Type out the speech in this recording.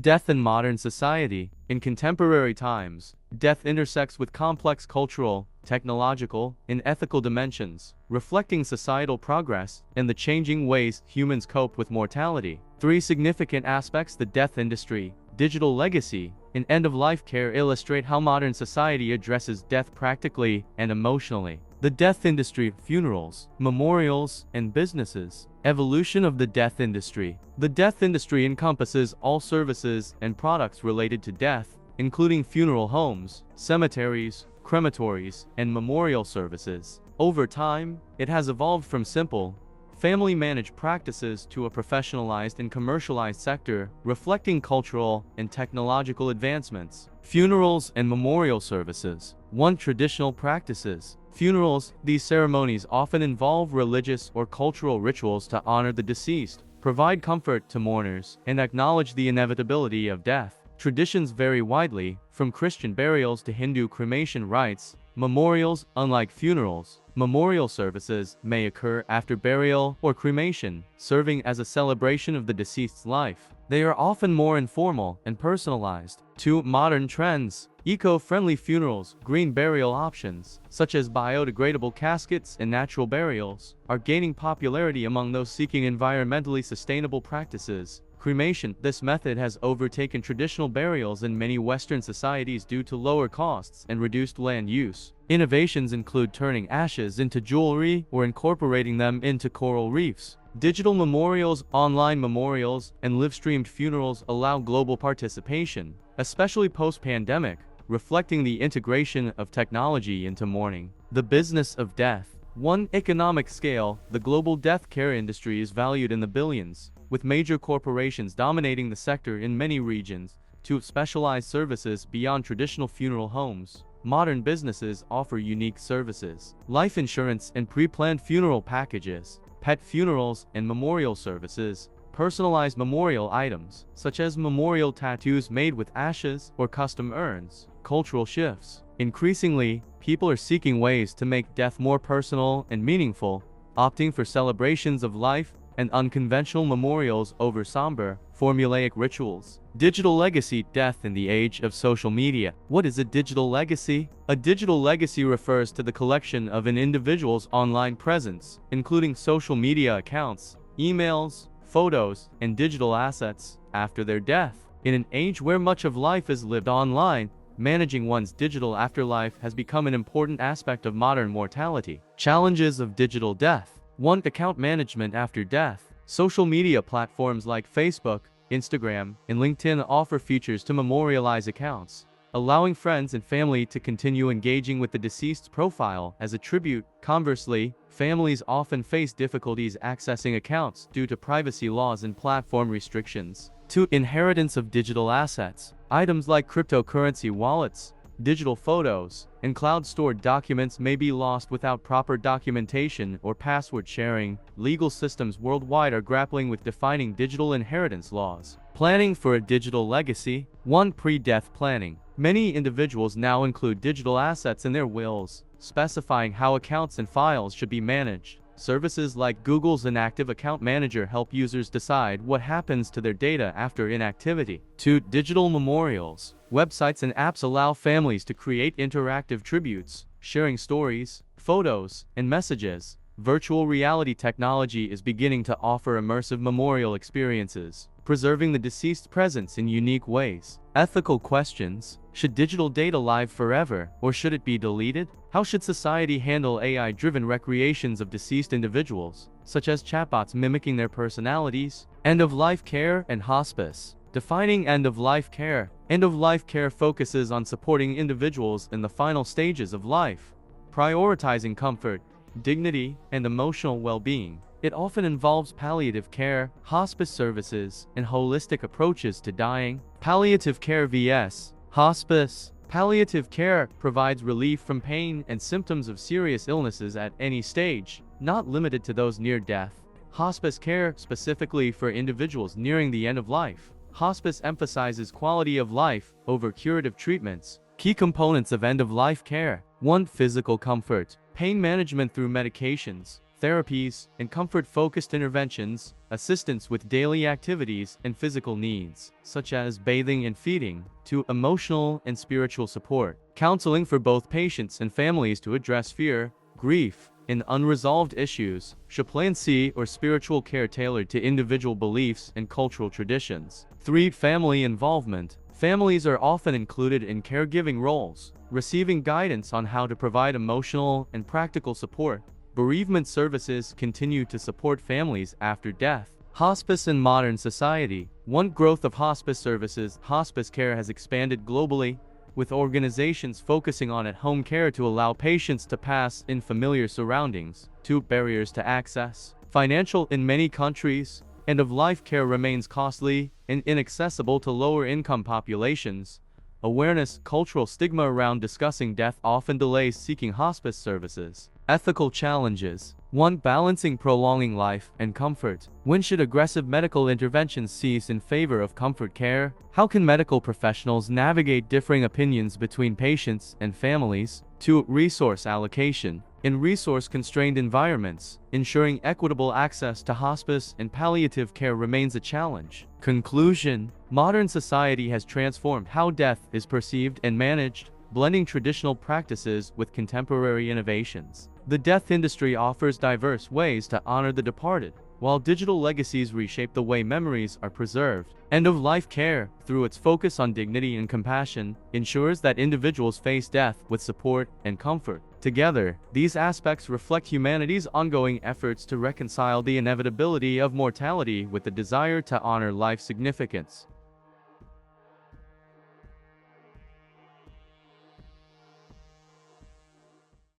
Death in modern society. In contemporary times, death intersects with complex cultural, technological, and ethical dimensions, reflecting societal progress and the changing ways humans cope with mortality. Three significant aspects: the death industry, digital legacy, and end-of-life care illustrate how modern society addresses death practically and emotionally. The death industry: funerals, memorials, and businesses. Evolution of the death industry. The death industry encompasses all services and products related to death, including funeral homes, cemeteries, crematories, and memorial services. Over time, it has evolved from simple, family-managed practices to a professionalized and commercialized sector, reflecting cultural and technological advancements. Funerals and memorial services. 1. Traditional practices. Funerals. These ceremonies often involve religious or cultural rituals to honor the deceased, provide comfort to mourners, and acknowledge the inevitability of death. Traditions vary widely, from Christian burials to Hindu cremation rites. Memorials. Unlike funerals, memorial services may occur after burial or cremation, serving as a celebration of the deceased's life. They are often more informal and personalized. 2. Modern trends. Eco-friendly funerals. Green burial options, such as biodegradable caskets and natural burials, are gaining popularity among those seeking environmentally sustainable practices. Cremation. This method has overtaken traditional burials in many Western societies due to lower costs and reduced land use. Innovations include turning ashes into jewelry or incorporating them into coral reefs. Digital memorials, online memorials, and live-streamed funerals allow global participation, especially post-pandemic, reflecting the integration of technology into mourning. The business of death. 1. Economic scale. The global death care industry is valued in the billions, with major corporations dominating the sector in many regions. 2. Specialized services. Beyond traditional funeral homes, modern businesses offer unique services. Life insurance and pre-planned funeral packages, pet funerals and memorial services, personalized memorial items, such as memorial tattoos made with ashes or custom urns. Cultural shifts. Increasingly, people are seeking ways to make death more personal and meaningful, opting for celebrations of life and unconventional memorials over somber, formulaic rituals. Digital legacy. Death in the age of social media. What is a digital legacy? A digital legacy refers to the collection of an individual's online presence, including social media accounts, emails, photos, and digital assets, after their death. In an age where much of life is lived online, managing one's digital afterlife has become an important aspect of modern mortality. Challenges of digital death. 1. Account management after death. Social media platforms like Facebook, Instagram, and LinkedIn offer features to memorialize accounts, allowing friends and family to continue engaging with the deceased's profile as a tribute. Conversely, families often face difficulties accessing accounts due to privacy laws and platform restrictions. 2. Inheritance of digital assets. Items like cryptocurrency wallets, digital photos, and cloud-stored documents may be lost without proper documentation or password sharing. Legal systems worldwide are grappling with defining digital inheritance laws. Planning for a digital legacy. 1. Pre-death planning. Many individuals now include digital assets in their wills, specifying how accounts and files should be managed. Services like Google's Inactive Account Manager help users decide what happens to their data after inactivity. 2. Digital memorials. Websites and apps allow families to create interactive tributes, sharing stories, photos, and messages. Virtual reality technology is beginning to offer immersive memorial experiences, preserving the deceased's presence in unique ways. Ethical questions. Should digital data live forever, or should it be deleted? How should society handle AI-driven recreations of deceased individuals, such as chatbots mimicking their personalities? End-of-life care and hospice. Defining end-of-life care. End-of-life care focuses on supporting individuals in the final stages of life, prioritizing comfort, dignity, and emotional well-being. It often involves palliative care, hospice services, and holistic approaches to dying. Palliative care vs. hospice. Palliative care provides relief from pain and symptoms of serious illnesses at any stage, not limited to those near death. Hospice care, specifically for individuals nearing the end of life. Hospice emphasizes quality of life over curative treatments. Key components of end-of-life care. 1. Physical comfort. Pain management through medications, therapies, and comfort-focused interventions, assistance with daily activities and physical needs, such as bathing and feeding, to emotional and spiritual support, counseling for both patients and families to address fear, grief, and unresolved issues, chaplaincy or spiritual care tailored to individual beliefs and cultural traditions. 3. Family involvement. Families are often included in caregiving roles, receiving guidance on how to provide emotional and practical support. Bereavement services continue to support families after death. Hospice in modern society. One growth of hospice services, hospice care has expanded globally, with organizations focusing on at-home care to allow patients to pass in familiar surroundings. 2. Barriers to access. Financial in many countries, end-of-life care remains costly and inaccessible to lower-income populations. Awareness, cultural stigma around discussing death often delays seeking hospice services. Ethical challenges. 1. Balancing prolonging life and comfort. When should aggressive medical interventions cease in favor of comfort care? How can medical professionals navigate differing opinions between patients and families? 2. Resource allocation. In resource-constrained environments, ensuring equitable access to hospice and palliative care remains a challenge. Conclusion. Modern society has transformed how death is perceived and managed, blending traditional practices with contemporary innovations. The death industry offers diverse ways to honor the departed, while digital legacies reshape the way memories are preserved. End-of-life care, through its focus on dignity and compassion, ensures that individuals face death with support and comfort. Together, these aspects reflect humanity's ongoing efforts to reconcile the inevitability of mortality with the desire to honor life's significance.